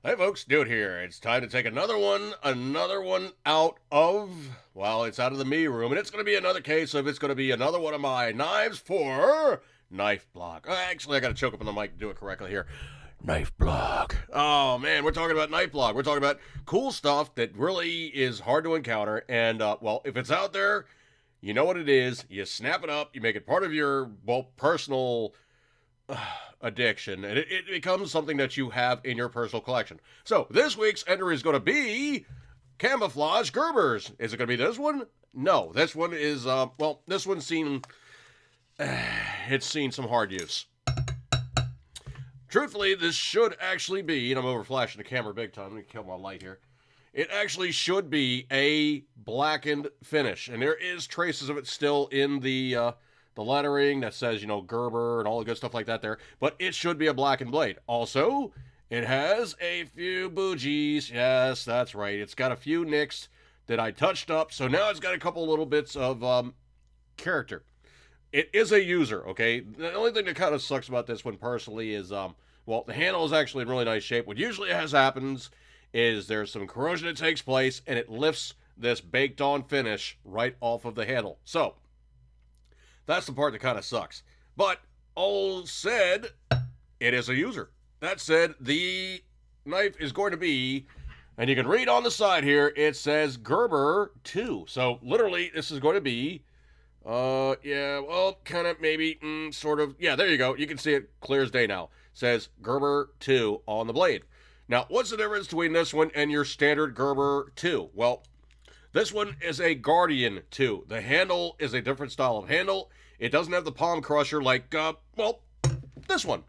Hey folks, Dude here. It's time to take another one out of, well, it's out of the me room, and it's going to be another case of, it's going to be another one of my knives for knife block. Actually, I got to choke up on the mic to do it correctly here. Knife block. Oh man, we're talking about knife block. We're talking about cool stuff that really is hard to encounter, and well, if it's out there, you know what it is. You snap it up, you make it part of your, well, personal addiction, and it becomes something that you have in your personal collection. So this week's entry is going to be camouflage Gerbers. Is it going to be this one? No, this one is well, this one's seen it's seen some hard use. Truthfully, this should actually be, and I'm over flashing the camera big time. Let me kill my light here. It actually should be a blackened finish, and there is traces of it still in the lettering that says, you know, Gerber and all the good stuff like that there, but it should be a blackened blade. Also, it has a few bougies. Yes, that's right. It's got a few nicks that I touched up, so now it's got a couple little bits of character. It is a user, okay? The only thing that kind of sucks about this one personally is, well, the handle is actually in really nice shape. What usually happens is there's some corrosion that takes place, and it lifts this baked on finish right off of the handle. So, that's the part that kind of sucks. But, all said, it is a user. That said, the knife is going to be, and you can read on the side here, it says Gerber 2. So, literally, this is going to be, yeah, well, kind of, maybe, sort of, yeah, there you go. You can see it clear as day now. It says Gerber 2 on the blade. Now, what's the difference between this one and your standard Gerber 2? Well, this one is a Guardian 2. The handle is a different style of handle. It doesn't have the palm crusher like, well, this one.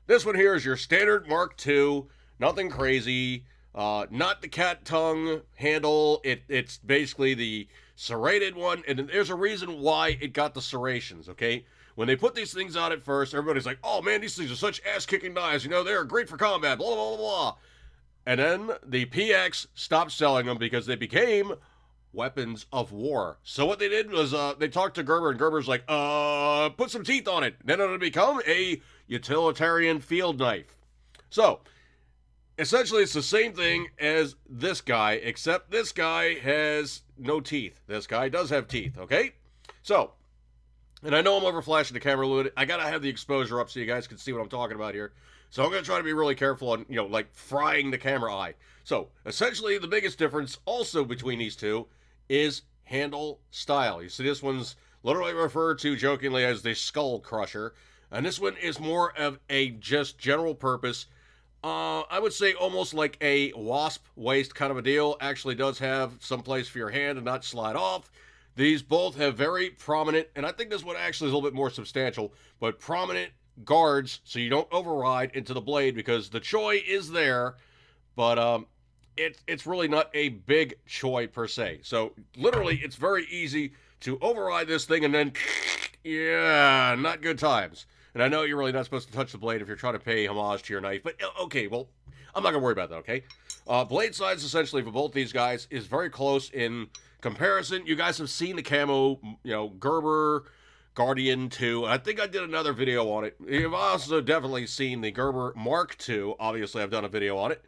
This one here is your standard Mark II. Nothing crazy. Not the cat tongue handle. It's basically the serrated one. And there's a reason why it got the serrations, okay? When they put these things out at first, everybody's like, oh man, these things are such ass-kicking knives. You know, they're great for combat, blah, blah, blah, blah. And then the PX stopped selling them because they became weapons of war. So what they did was they talked to Gerber, and Gerber's like, put some teeth on it. Then it'll become a utilitarian field knife. So, essentially it's the same thing as this guy, except this guy has no teeth. This guy does have teeth, okay? So, and I know I'm over flashing the camera a little bit. I gotta have the exposure up so you guys can see what I'm talking about here. So I'm gonna try to be really careful on, you know, like frying the camera eye. So, essentially the biggest difference also between these two is handle style. You see, this one's literally referred to jokingly as the skull crusher, and this one is more of a just general purpose. I would say almost like a wasp waist kind of a deal. Actually does have some place for your hand and not slide off. These both have very prominent, and I think this one actually is a little bit more substantial, but prominent guards so you don't override into the blade, because the choy is there, but it's really not a big choy per se. So literally it's very easy to override this thing and then, yeah, not good times. And I know you're really not supposed to touch the blade if you're trying to pay homage to your knife, but okay, well, I'm not going to worry about that, okay? Blade size essentially for both these guys is very close in comparison. You guys have seen the Camo, you know, Gerber Guardian 2. I think I did another video on it. You've also definitely seen the Gerber Mark II. Obviously, I've done a video on it.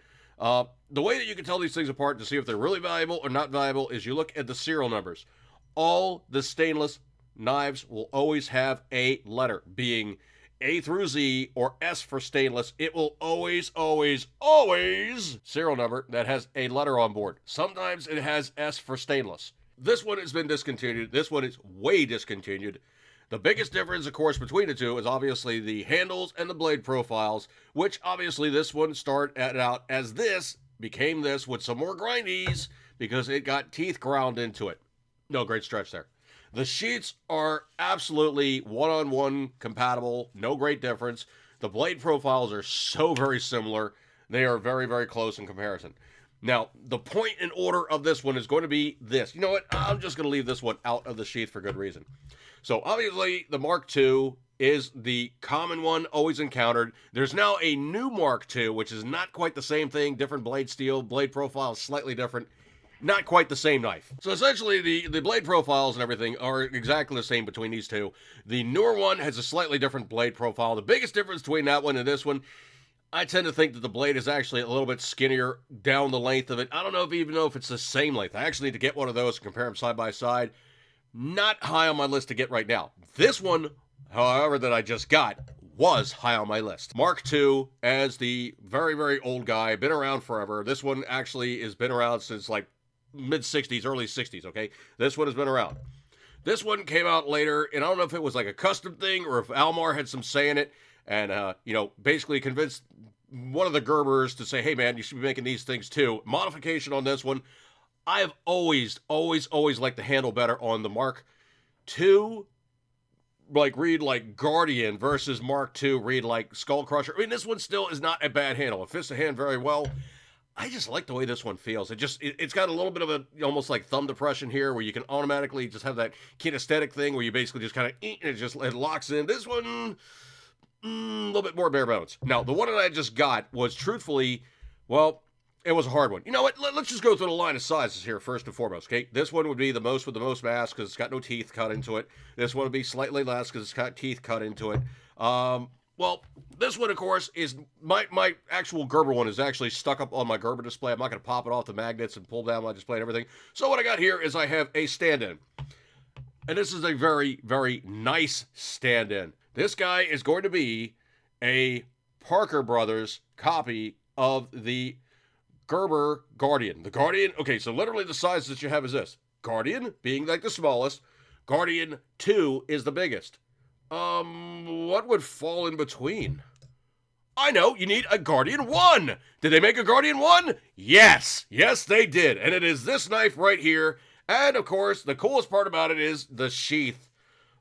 The way that you can tell these things apart to see if they're really valuable or not valuable is you look at the serial numbers. All the stainless knives will always have a letter, being A through Z or S for stainless. It will always, always, always serial number that has a letter on board. Sometimes it has S for stainless. This one has been discontinued. This one is way discontinued. The biggest difference, of course, between the two is obviously the handles and the blade profiles, which obviously this one started out as this, became this with some more grindies because it got teeth ground into it. No great stretch there. The sheets are absolutely one-on-one compatible, no great difference. The blade profiles are so very similar. They are very, very close in comparison. Now, the point in order of this one is going to be this. You know what? I'm just going to leave this one out of the sheath for good reason. So, obviously, the Mark II is the common one always encountered. There's now a new Mark II, which is not quite the same thing. Different blade steel, blade profile slightly different. Not quite the same knife. So essentially, the blade profiles and everything are exactly the same between these two. The newer one has a slightly different blade profile. The biggest difference between that one and this one, I tend to think that the blade is actually a little bit skinnier down the length of it. I don't know if it's the same length. I actually need to get one of those and compare them side by side. Not high on my list to get right now. This one, however, that I just got was high on my list. Mark II, as the very, very old guy, been around forever. This one actually has been around since like mid-60s, early 60s, okay? This one has been around. This one came out later, and I don't know if it was like a custom thing or if Almar had some say in it and, basically convinced one of the Gerbers to say, hey, man, you should be making these things too. Modification on this one. I have always liked the handle better on the Mark II. Like, read like Guardian versus Mark II, read like Skull Crusher. I mean, this one still is not a bad handle. It fits the hand very well. I just like the way this one feels. It's got a little bit of a, almost like thumb depression here where you can automatically just have that kinesthetic thing where you basically just kind of, and it locks in. This one, a little bit more bare bones. Now, the one that I just got was truthfully, well, it was a hard one. You know what? Let's just go through the line of sizes here first and foremost, okay? This one would be the most with the most mass because it's got no teeth cut into it. This one would be slightly less because it's got teeth cut into it. Well, this one, of course, is my actual Gerber one is actually stuck up on my Gerber display. I'm not going to pop it off the magnets and pull down my display and everything. So what I got here is I have a stand-in. And this is a very, very nice stand-in. This guy is going to be a Parker Brothers copy of the Gerber Guardian. The Guardian, okay, so literally the size that you have is this. Guardian being like the smallest. Guardian 2 is the biggest. What would fall in between? I know, you need a Guardian 1. Did they make a Guardian 1? Yes. Yes, they did. And it is this knife right here. And, of course, the coolest part about it is the sheath.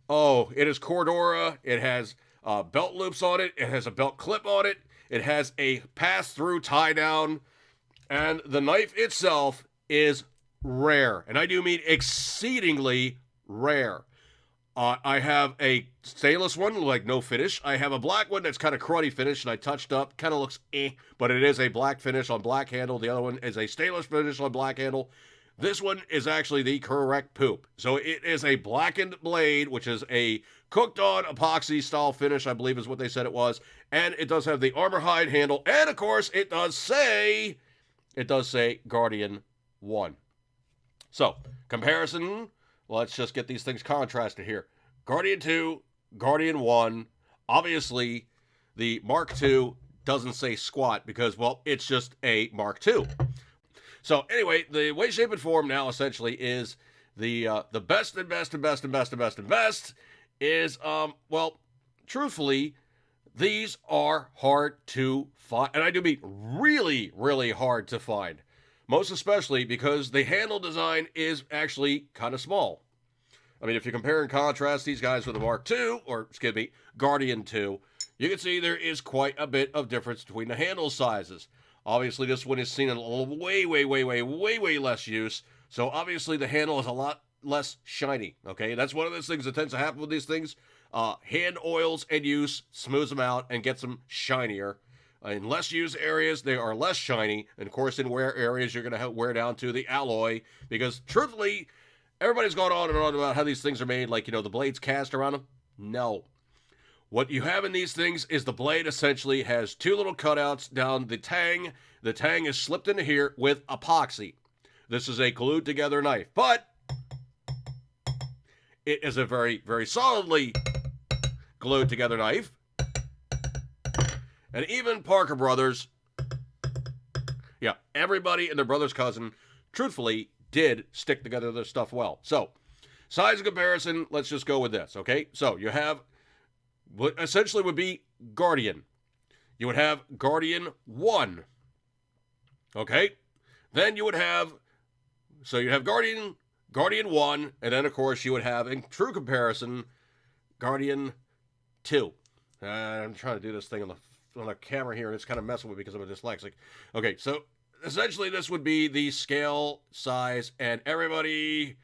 Oh, it is Cordura. It has belt loops on it. It has a belt clip on it. It has a pass-through tie-down. And the knife itself is rare. And I do mean exceedingly rare. I have a stainless one, like no finish. I have a black one that's kind of cruddy finish, and I touched up. Kind of looks but it is a black finish on black handle. The other one is a stainless finish on black handle. This one is actually the correct poop. So it is a blackened blade, which is a cooked-on epoxy style finish, I believe is what they said it was. And it does have the armor hide handle. And, of course, it does say Guardian 1. So, comparison, let's just get these things contrasted here. Guardian 2, Guardian 1. Obviously, the Mark II doesn't say squat because, well, it's just a Mark II. So, anyway, the way, shape, and form now essentially is the best and best and best and best and best and best is, well, truthfully, these are hard to find. And I do mean really, really hard to find. Most especially because the handle design is actually kind of small. I mean, if you compare and contrast these guys with the Mark II, or excuse me, Guardian 2, you can see there is quite a bit of difference between the handle sizes. Obviously, this one is seen in way less use. So obviously, the handle is a lot less shiny. Okay, that's one of those things that tends to happen with these things. Hand oils and use smooths them out and gets them shinier. In less used areas, they are less shiny. And of course, in wear areas, you're going to wear down to the alloy. Because truthfully, everybody's gone on and on about how these things are made, like, the blades cast around them. No. What you have in these things is the blade essentially has two little cutouts down the tang. The tang is slipped into here with epoxy. This is a glued together knife, but it is a very, very solidly glued together knife. And even Parker Brothers, yeah, everybody and their brother's cousin, truthfully, did stick together their stuff well. So, size comparison, let's just go with this, okay? So, you have what essentially would be Guardian. You would have Guardian 1. Okay? Then you would have, so you have Guardian 1, and then of course you would have, in true comparison, Guardian 2. I'm trying to do this thing on the camera here, and it's kind of messing with me because I'm a dyslexic. Okay, so essentially this would be the scale, size, and everybody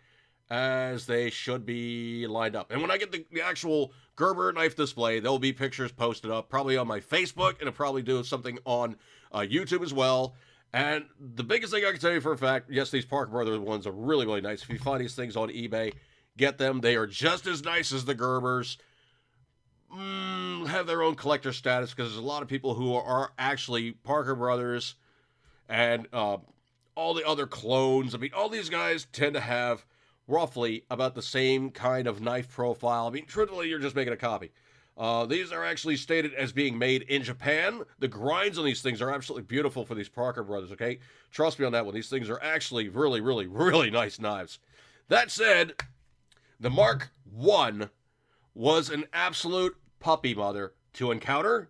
as they should be lined up. And when I get the actual Gerber knife display, there'll be pictures posted up, probably on my Facebook, and I'll probably do something on YouTube as well. And the biggest thing I can tell you for a fact, yes, these Parker Brothers ones are really, really nice. If you find these things on eBay, get them. They are just as nice as the Gerbers. have their own collector status, because there's a lot of people who are actually Parker Brothers and all the other clones. I mean, all these guys tend to have roughly about the same kind of knife profile. I mean, truthfully, you're just making a copy. These are actually stated as being made in Japan. The grinds on these things are absolutely beautiful for these Parker Brothers, okay? Trust me on that one. These things are actually really, really, really nice knives. That said, the Mark I was an absolute puppy mother to encounter.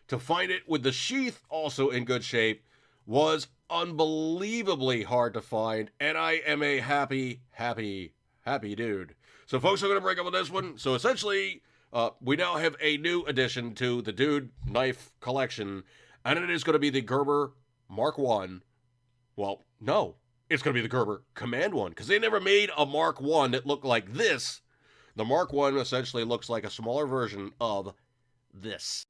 To find it with the sheath also in good shape was unbelievably hard to find, and I am a happy, happy, happy dude. So, folks, I'm going to break up with this one. So, essentially, we now have a new addition to the Dude Knife Collection, and it is going to be the Gerber Mark I. Well, no, it's going to be the Gerber Command I, because they never made a Mark I that looked like this. The Mark I essentially looks like a smaller version of this.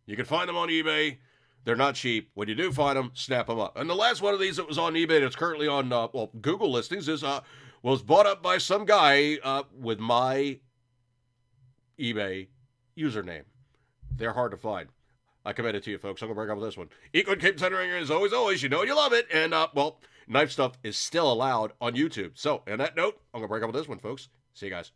You can find them on eBay. They're not cheap. When you do find them, snap them up. And the last one of these that was on eBay that's currently on Google listings is was bought up by some guy with my eBay username. They're hard to find. I commend it to you, folks. I'm going to break up with this one. Eat good, keep centering, as always, you know you love it. And, knife stuff is still allowed on YouTube. So, on that note, I'm going to break up with this one, folks. See you guys.